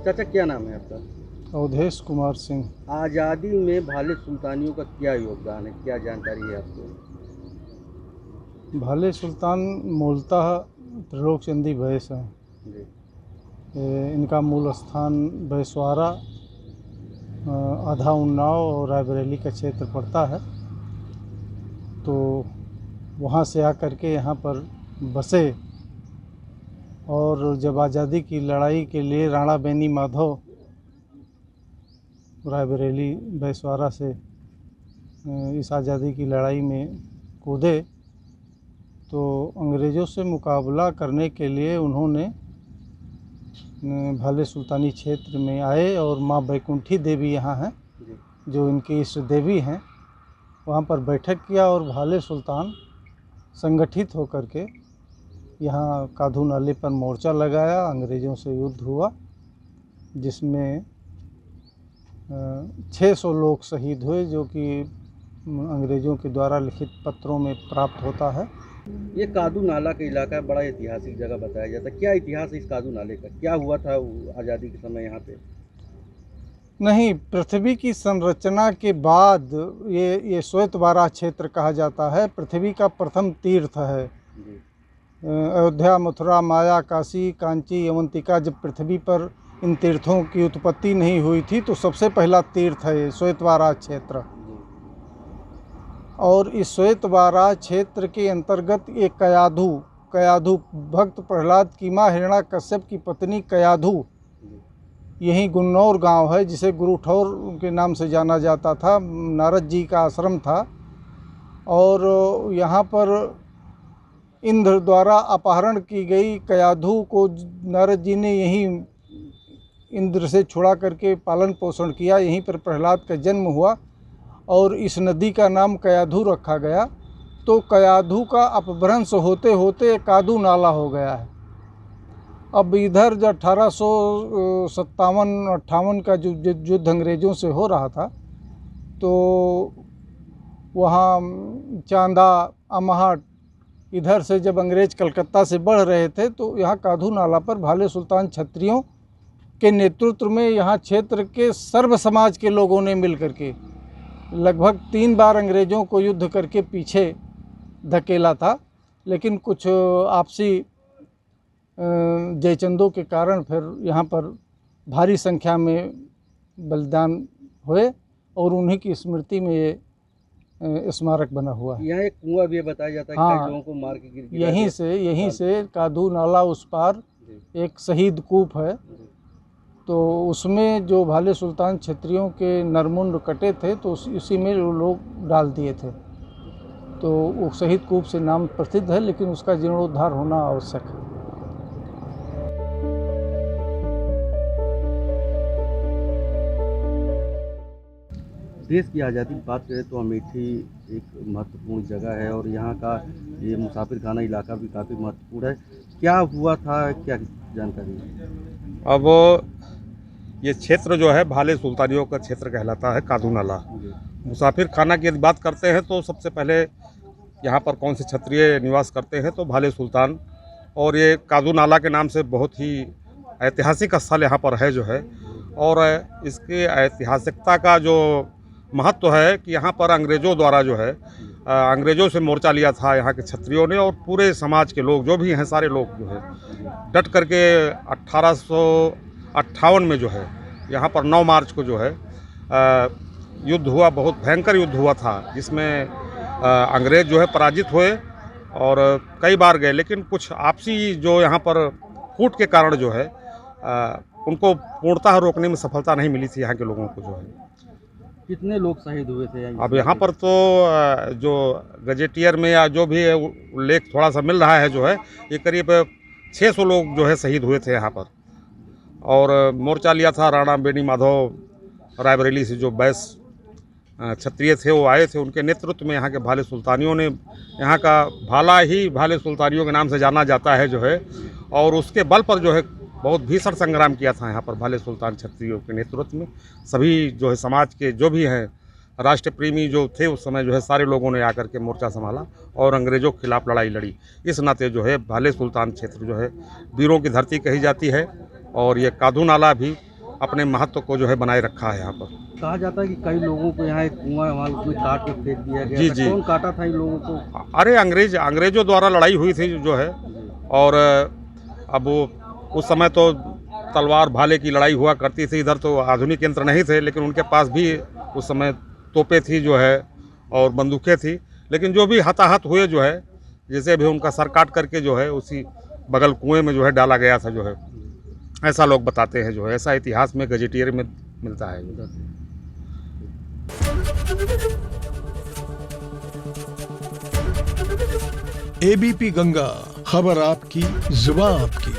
चाचा क्या नाम है आपका? अवधेश कुमार सिंह। आज़ादी में भाले सुल्तानियों का क्या योगदान है, क्या जानकारी है आपको? भाले सुल्तान मूलतः त्रिलोकचंदी बैस हैं। जी। इनका मूल स्थान बैसवाड़ा, आधा उन्नाव और रायबरेली का क्षेत्र पड़ता है। तो वहाँ से आकर के यहाँ पर बसे और जब आज़ादी की लड़ाई के लिए राणा बेनी माधव रायबरेली बैसवाड़ा से इस आज़ादी की लड़ाई में कूदे, तो अंग्रेज़ों से मुकाबला करने के लिए उन्होंने भाले सुल्तानी क्षेत्र में आए और माँ बैकुंठी देवी यहाँ हैं, जो इनकी इष्ट देवी हैं, वहाँ पर बैठक किया और भाले सुल्तान संगठित होकर के यहाँ काधू नाले पर मोर्चा लगाया। अंग्रेज़ों से युद्ध हुआ, जिसमें 600 लोग शहीद हुए, जो कि अंग्रेज़ों के द्वारा लिखित पत्रों में प्राप्त होता है। ये कादू नाला का इलाका बड़ा ऐतिहासिक जगह बताया जाता है। क्या इतिहास है इस कादू नाले का? क्या हुआ था आज़ादी के समय यहाँ पे? नहीं, पृथ्वी की संरचना के बाद ये श्वेतवारा क्षेत्र कहा जाता है। पृथ्वी का प्रथम तीर्थ है। अयोध्या, मथुरा, माया, काशी, कांची, अवंतिका, जब पृथ्वी पर इन तीर्थों की उत्पत्ति नहीं हुई थी तो सबसे पहला तीर्थ है श्वेतवारा क्षेत्र। और इस श्वेतवारा क्षेत्र के अंतर्गत एक कयाधु भक्त प्रहलाद की माँ हिरण्याकश्यप की पत्नी कयाधु, यही गुन्नौर गांव है, जिसे गुरुठौर के नाम से जाना जाता था। नारद जी का आश्रम था और यहाँ पर इंद्र द्वारा अपहरण की गई कयाधु को नारद जी ने यहीं इंद्र से छुड़ा करके पालन पोषण किया। यहीं पर प्रहलाद का जन्म हुआ और इस नदी का नाम कयाधु रखा गया। तो कयाधु का अपभ्रंश होते होते कादू नाला हो गया है। अब इधर जो 1857-58 का जो युद्ध अंग्रेज़ों से हो रहा था, तो वहाँ चांदा, अमहट, इधर से जब अंग्रेज़ कलकत्ता से बढ़ रहे थे, तो यहाँ काधू नाला पर भाले सुल्तान क्षत्रियों के नेतृत्व में यहाँ क्षेत्र के सर्व समाज के लोगों ने मिल करके लगभग 3 बार अंग्रेज़ों को युद्ध करके पीछे धकेला था। लेकिन कुछ आपसी जयचंदों के कारण फिर यहाँ पर भारी संख्या में बलिदान हुए और उन्हीं की स्मृति में ये स्मारक बना हुआ है। यहाँ एक कुआं भी बताया जाता है। हाँ, कई लोगों को मार के गिर यहीं से कादू नाला उस पार एक शहीद कूप है। तो उसमें जो भाले सुल्तान क्षत्रियों के नरमुंड कटे थे, तो उसी में लोग डाल दिए थे। तो वो शहीद कूप से नाम प्रसिद्ध है, लेकिन उसका जीर्णोद्धार होना आवश्यक है। देश की आज़ादी की बात करें तो अमेठी एक महत्वपूर्ण जगह है और यहाँ का ये मुसाफिर खाना इलाका भी काफ़ी महत्वपूर्ण है। क्या हुआ था, क्या जानकारी है? अब ये क्षेत्र जो है भाले सुल्तानियों का क्षेत्र कहलाता है, कादू नाला। मुसाफिर खाना की यदि बात करते हैं तो सबसे पहले यहाँ पर कौन से क्षत्रिय निवास करते हैं, तो भाले सुल्तान। और ये कादू नाला के नाम से बहुत ही ऐतिहासिक स्थल यहाँ पर है जो है। और इसकी ऐतिहासिकता का जो महत्व है कि यहाँ पर अंग्रेज़ों द्वारा जो है, अंग्रेज़ों से मोर्चा लिया था यहाँ के क्षत्रियों ने, और पूरे समाज के लोग जो भी हैं, सारे लोग जो है डट करके 1858 में जो है यहाँ पर 9 मार्च को जो है युद्ध हुआ। बहुत भयंकर युद्ध हुआ था, जिसमें अंग्रेज़ जो है पराजित हुए और कई बार गए, लेकिन कुछ आपसी जो यहाँ पर फूट के कारण जो है उनको पूर्णतः रोकने में सफलता नहीं मिली थी यहाँ के लोगों को जो है। कितने लोग शहीद हुए थे? अब यहाँ पर तो जो गजेटियर में या जो भी उल्लेख थोड़ा सा मिल रहा है जो है, ये करीब 600 लोग जो है शहीद हुए थे यहाँ पर। और मोर्चा लिया था राणा बेनी माधव रायबरेली से, जो बैस क्षत्रिय थे, वो आए थे। उनके नेतृत्व में यहाँ के भाले सुल्तानियों ने, यहाँ का भाला ही भाले सुल्तानियों के नाम से जाना जाता है जो है, और उसके बल पर जो है बहुत भीषण संग्राम किया था यहाँ पर भाले सुल्तान क्षत्रियों के नेतृत्व में। सभी जो है समाज के जो भी हैं राष्ट्र प्रेमी जो थे उस समय जो है, सारे लोगों ने आकर के मोर्चा संभाला और अंग्रेज़ों के खिलाफ लड़ाई लड़ी। इस नाते जो है भाले सुल्तान क्षेत्र जो है वीरों की धरती कही जाती है। और ये कादू नाला भी अपने महत्व को जो है बनाए रखा है यहाँ पर। कहा जाता है कि कई लोगों को यहाँ एक कुआं वहाँ उसमें काट के फेंक दिया गया जी, था। जी। कौन काटा था इन लोगों को? अरे अंग्रेजों द्वारा लड़ाई हुई थी जो है, और अब वो उस समय तो तलवार भाले की लड़ाई हुआ करती थी, इधर तो आधुनिक यंत्र नहीं थे, लेकिन उनके पास भी उस समय तोपें थी जो है और बंदूकें थी। लेकिन जो भी हताहत हुए जो है, जैसे भी उनका सर काट करके जो है उसी बगल कुएं में जो है डाला गया था जो है, ऐसा लोग बताते हैं जो है, ऐसा इतिहास में गजेटियर में मिलता है। एबीपी गंगा, खबर आपकी, जुबान आपकी।